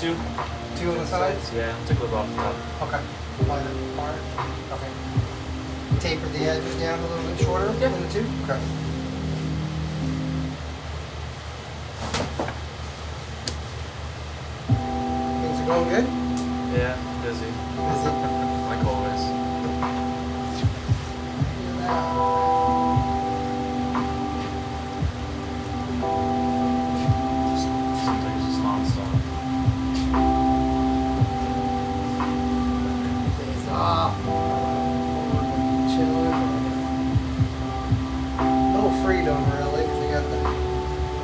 two. Two on the sides? Yeah, take a little off the top. Okay. Line it apart. Okay. Taper the edges down a little bit shorter than the two? Okay. Things are going good? Yeah, busy. Busy? Like always. Sometimes just non-stop. Days off. Chilling. Little freedom really, because I got the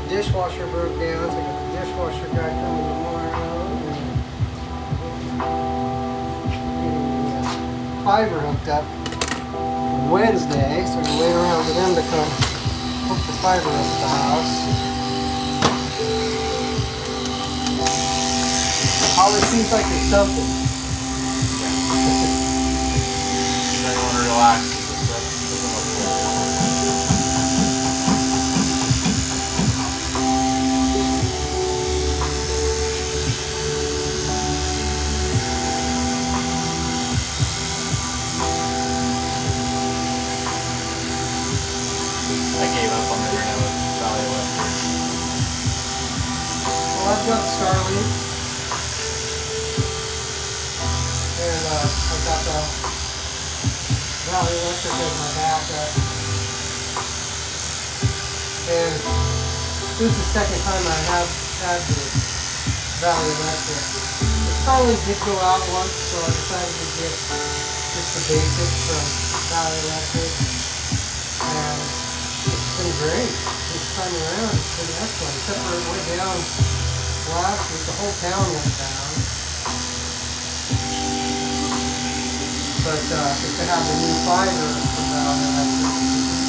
dishwasher broke down, so I got the dishwasher guy coming tomorrow. Fiber hooked up Wednesday, so we're waiting around for them to come hook the fiber up at the house. Always seems like there's something. Then you want to relax. I gave up on the internet with Valley Electric. Well, I've got Starlink, and I've got the Valley Electric as my backup. And this is the second time I have had the Valley Electric. The Starlink did go out once, so I decided to get just the basics from Valley Electric. And it's been great this time around. It's been excellent, except for it went down last week. The whole town went down. But if they have the new fiber from Valley Electric,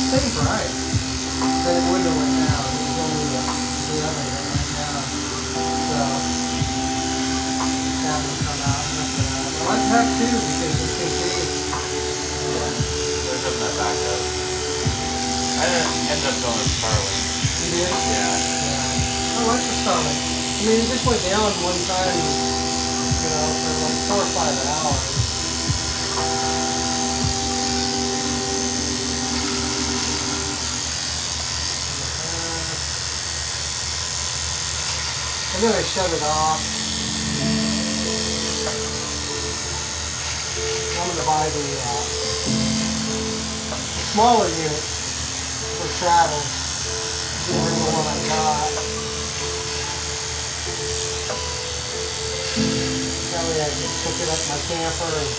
stay bright. Then it wouldn't have went down. It was only the other that went down. So that one come out. I like that too because it's continues. There's up that backup. I ended up going with Starlink. You did? Yeah. I like the Starlink. I mean, it just went down one time, you know, for like 4 or 5 hours. And then I shut it off. I'm going to buy the smaller unit for travel. Different than the one I got. That way I can hook it up in my camper and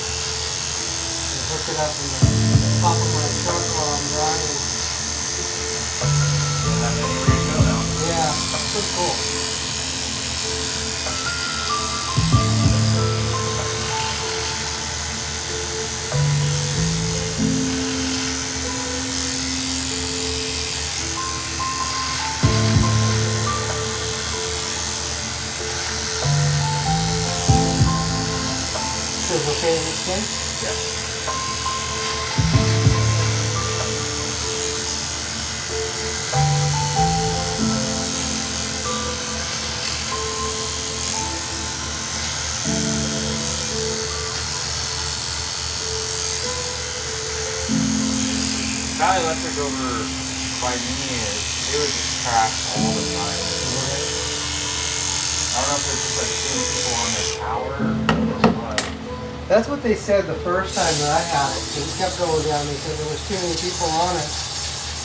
hook it up in the top of my truck while I'm driving. Yeah, that many where you go now. Yeah, pretty cool. Feels okay in the skin? Yeah. Valley Electric over by me, it would just crash all the time. I don't know if there's just like too many people on the tower or what. That's what they said the first time that I had it. It kept going down. They said there was too many people on it.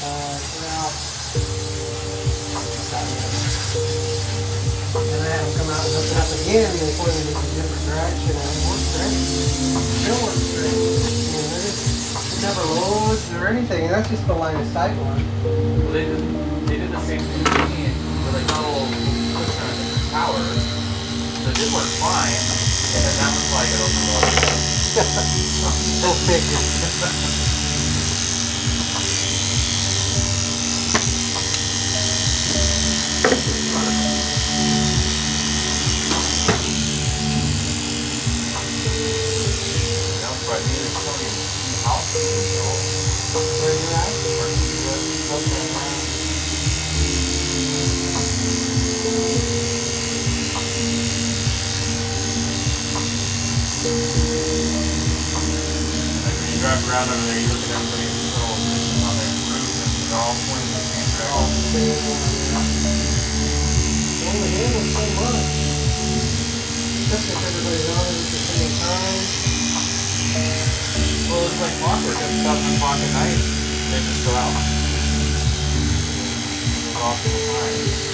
Well, and I had them come out and hook it up again. They pointed in a different direction, and it worked great. Still works great. I mean, it never loads or anything. And that's just the line of sight one. Well, they did the same thing to me, but like not all push on a different tower. So it did work fine, and then that was like I don't know what. Go figure. Where you at? Okay. around over there, you look at everybody's little pictures on their roof, and they're all pointing in the same All direction. the same. Only handle so much. Especially if everybody's on it at the same time. Well, it's like clockwork. At 7 o'clock at night, they just go out. It's off the time.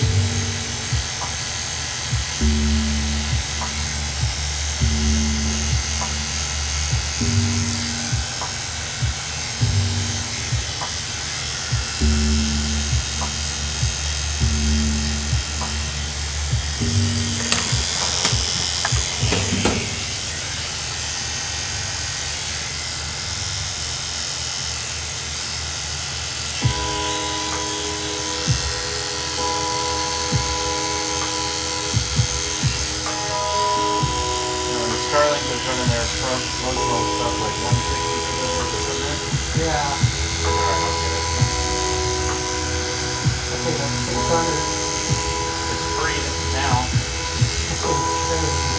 Starlink is running their promotional stuff like 160 for the equipment. Yeah. Alright, I'll get it. I think that's 600. It's free now. That's what it's crazy.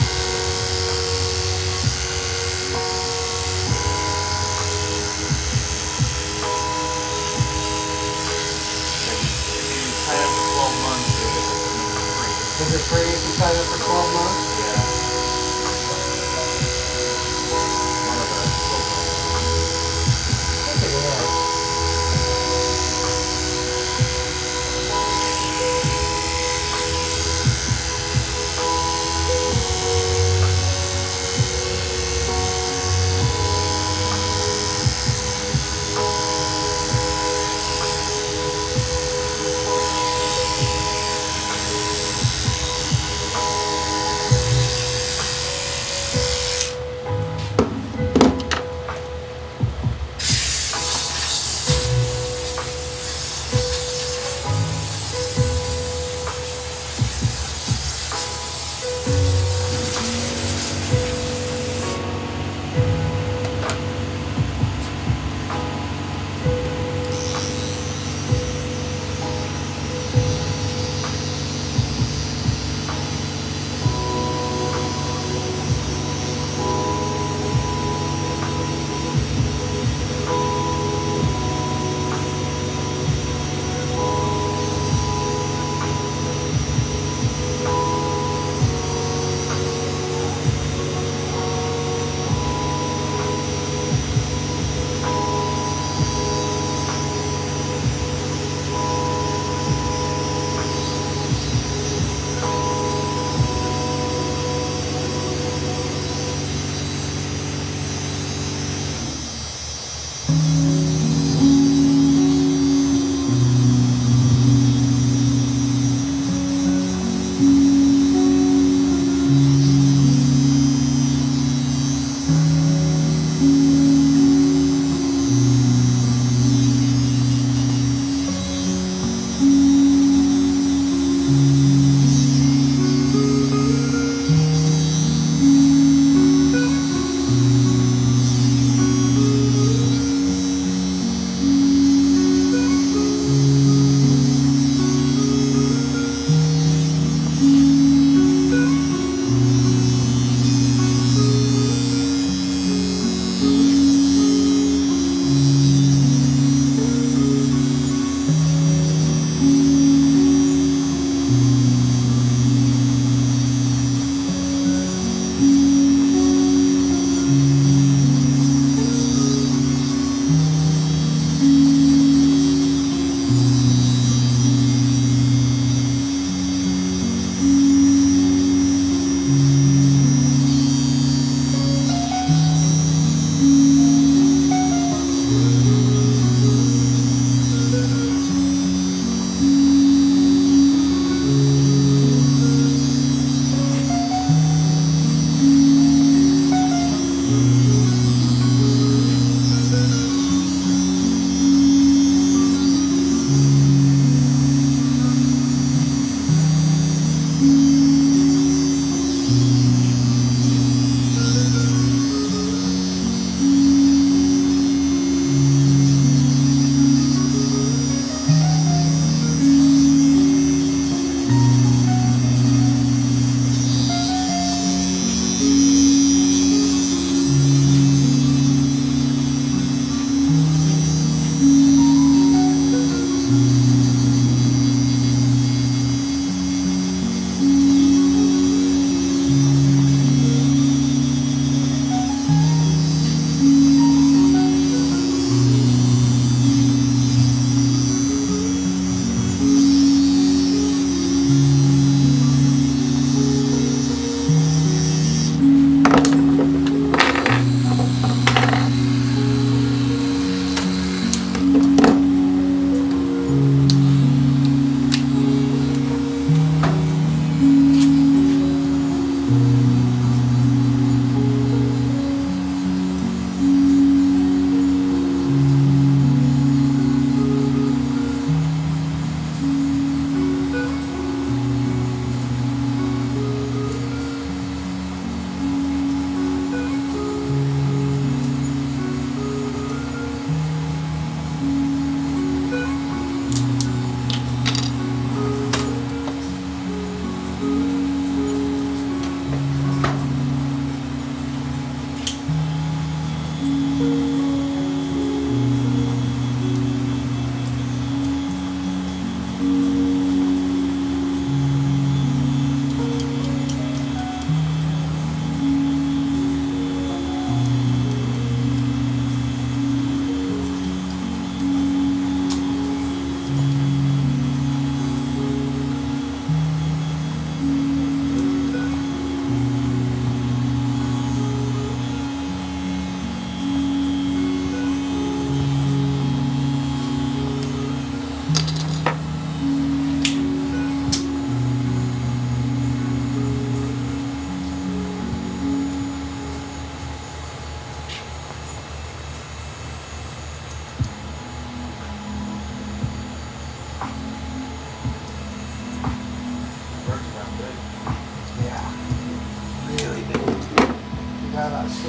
If you sign up for 12 months, you'll get the equipment for free. Is it free if you sign up for 12 months? Yeah. One of the programs. I think it is.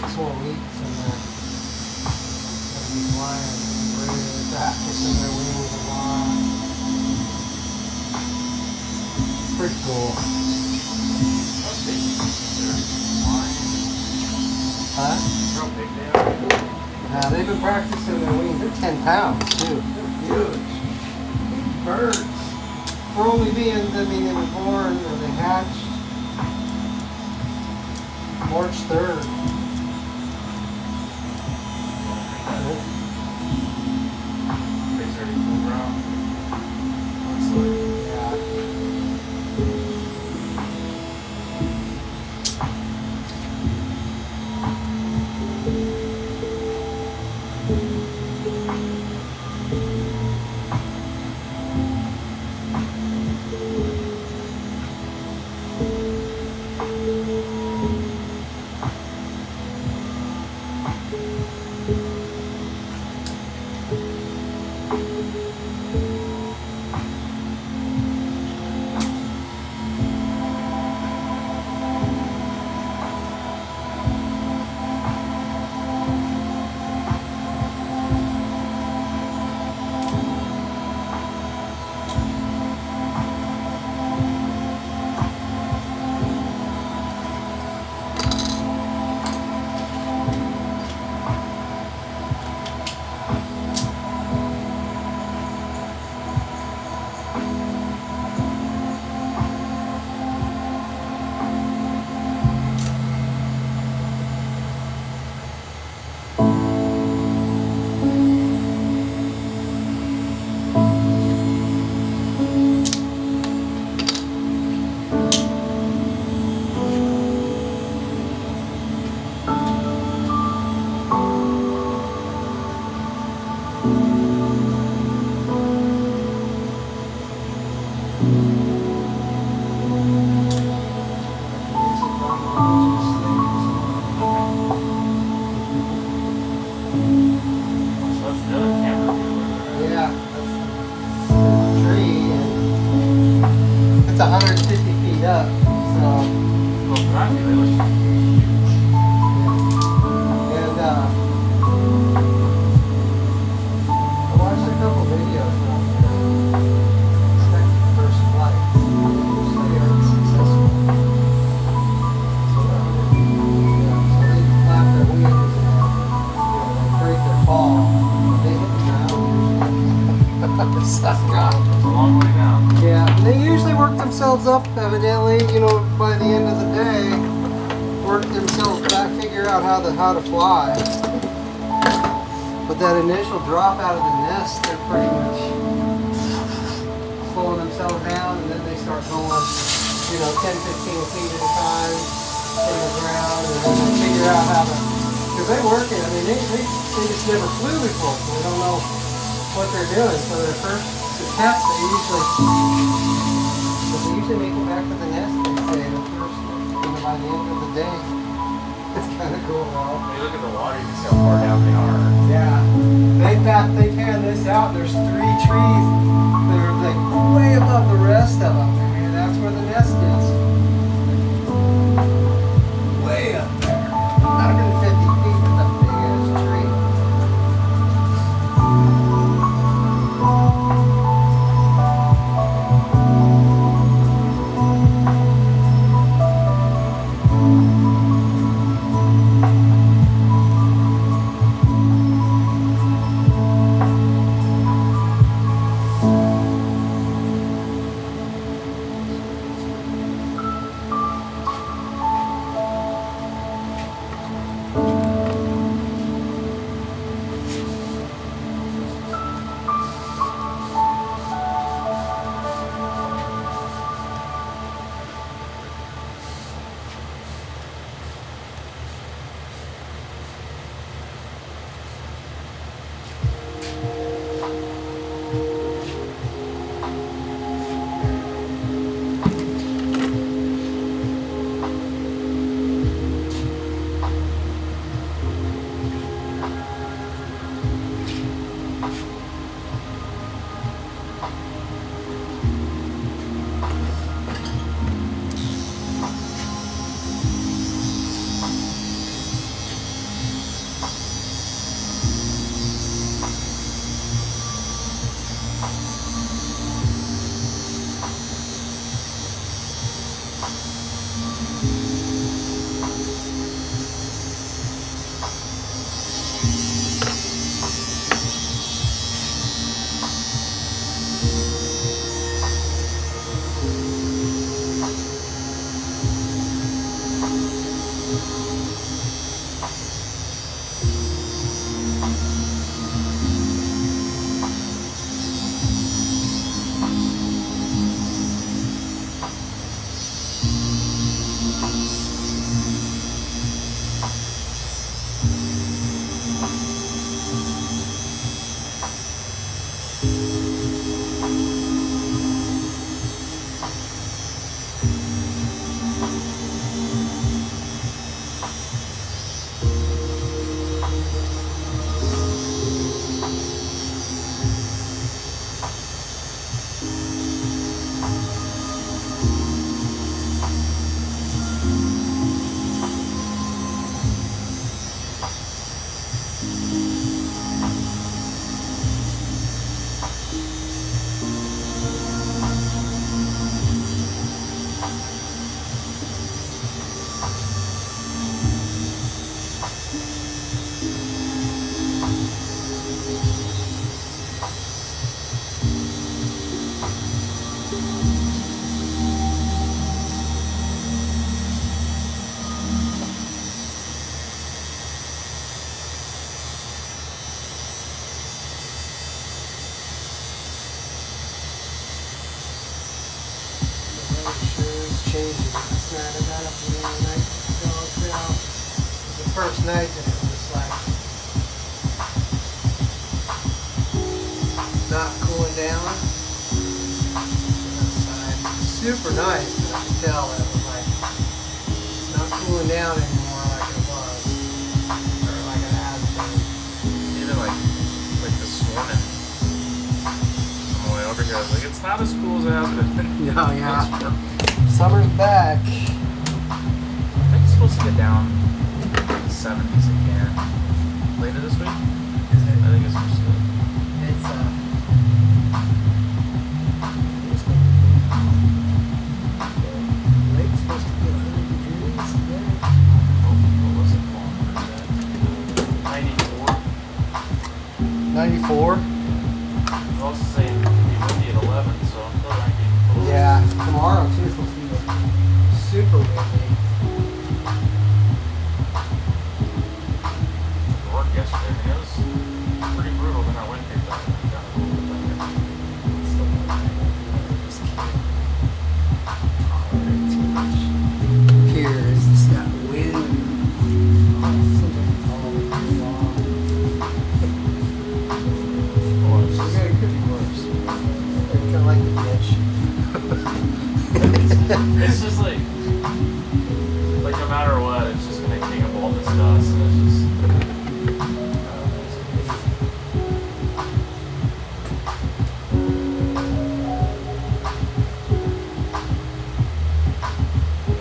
6 more weeks and they'll be flying. Really practicing their wings a lot. It's pretty cool. How big is their flying? Huh? How big they are? They've been practicing their wings. They're 10 pounds too. They're huge. Birds. For only being, I mean, they were born or they hatched March 3rd. They're already full grown. Looks like. Yeah. So that's the other camera view over there. Yeah, that's the tree, and it's 150 feet up, so, Well, behind me, they look huge. and, I watched a couple videos out there, expecting the first flight, usually they aren't successful. So, yeah, so they flap their wings and, they break their fall, but they hit the ground usually. Suck up. It's a long way down. Yeah, and they usually work themselves up, evidently, by the end of the day, work themselves back, figure out how to fly. But that initial drop out of the nest, they're pretty much slowing themselves down, and then they start going, 10, 15 feet at a time in the ground, and then they figure out how to, because they work it, I mean, they just never flew before, so they don't know what they're doing. So their first success, they usually make it back to the nest, they say, the first, by the end of the day. It's kind of cool, though. When you look at the water, you can see how far down they are. Yeah. They pan this out, there's 3 trees that are like way above the rest of them. I mean, that's where the nest is. Way up there. 150 feet with that big ass tree. First night that it was like not cooling down outside. Super nice, but I could tell that it was like it's not cooling down anymore like it was, or like it has been. Even like this morning, on the way over here, I was like, it's not as cool as it has been. Oh yeah, summer's back. I think it's supposed to get down in the 70s again later this week. Is it? I think it's supposed to. It's lake's supposed to be 100 degrees today. What was it called? 94. 94. I was saying it could be windy at 11, so I'm still not getting cold. Yeah, tomorrow too is supposed to be super windy. Work yesterday, it was pretty brutal when I went here. Got a little bit better. Still just can't tolerate too much. Here is just that wind. Something all day long. Oh, it's So just, it could be worse. I kind of like the bitch. it's just like no matter what, it's just gonna kick up all this dust, and it's just.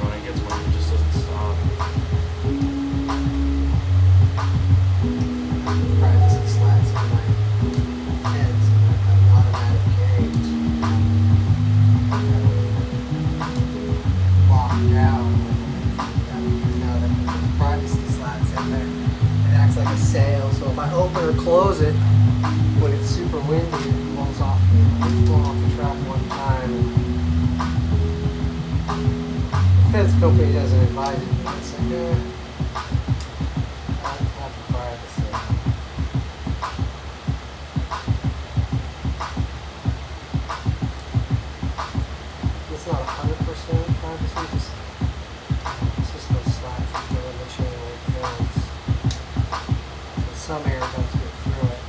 When it gets windy, it just doesn't stop. Probably some slats in my head, so I'm an automatic cage. Locked out. Now the privacy slats in there. It acts like a sail, so if I open or close it when it's super windy, it blows off. It's blown off the track one time. The fence company doesn't advise you. It's like, not the privacy. It's not 100% privacy, it's just those slats that go in the chain link fence. So some air does get through it.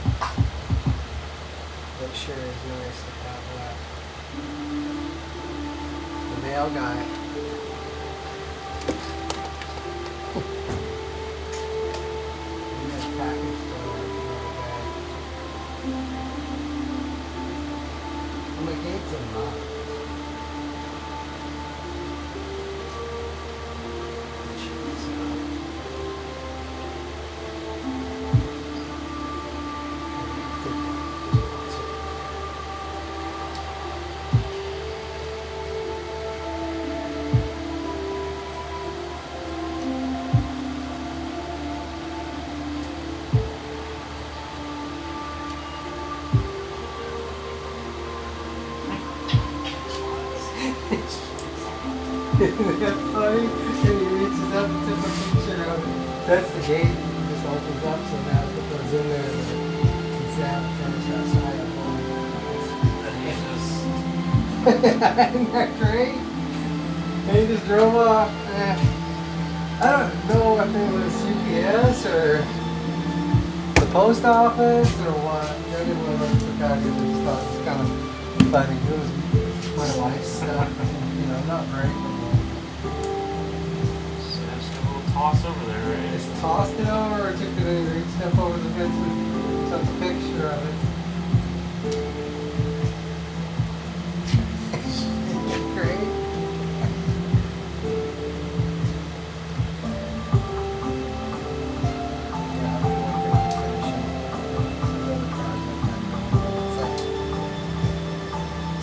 But it sure is nice to have that. The mail guy. He has package delivered the other day. And my gate's unlocked. Isn't that funny? And he reaches up to the picture of it. That's the gate. It just opens up so now it goes in there and it's out finish outside. Isn't that great? And he just drove off. I don't know if it was UPS or the post office or what. I didn't really look for that. I just thought it was kind of funny. It was my wife's stuff. You know, not great. So there's a little toss over there, right? Just tossed it over or took it and reached up over the fence and took a picture of it. Great.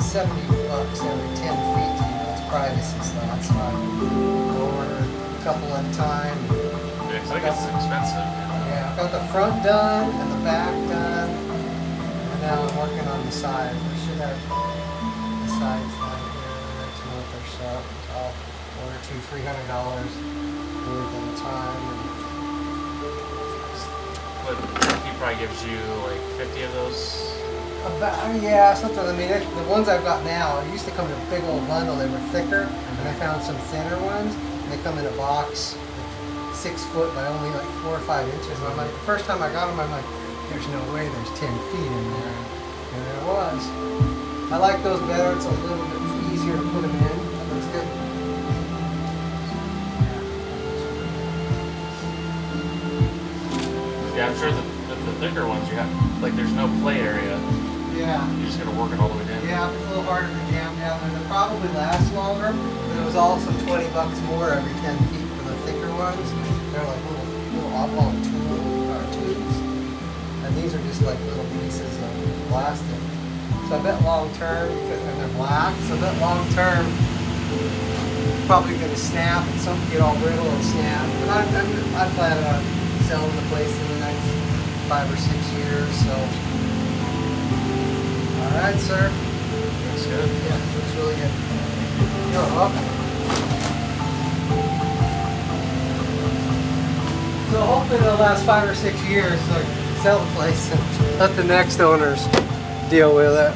$70 every 10 feet, you know, it's privacy stuff, so I go order a couple at a time. Yeah, 'cause I think it's expensive. Yeah, I've got the front done and the back done, and now I'm working on the sides. I should have the sides done here in the next month or so. I'll order $200-300 worth at a time. But he probably gives you like 50 of those. Yeah, something. I mean, the ones I've got now, it used to come in a big old bundle. They were thicker, and I found some thinner ones, and they come in a box, 6 foot by only like 4 or 5 inches. And I'm like, the first time I got them, I'm like, there's no way there's 10 feet in there, and there was. I like those better. It's a little bit easier to put them in. That looks good. Yeah, I'm sure the thicker ones you have, like there's no play area. Yeah. You just gotta work it all the way down. Yeah, it's a little harder to jam down there. They probably last longer, but it was also $20 more every 10 feet for the thicker ones. They're like little oblong tubes. And these are just like little pieces of plastic. So I bet long term, because and they're black, so I bet long term probably gonna snap and some get all brittle and snap. But I plan on selling the place in the next 5 or 6 years, so. All right, sir. Looks good. Yeah, looks really good. You're welcome. So hopefully it'll last 5 or 6 years so I can sell the place and let the next owners deal with it.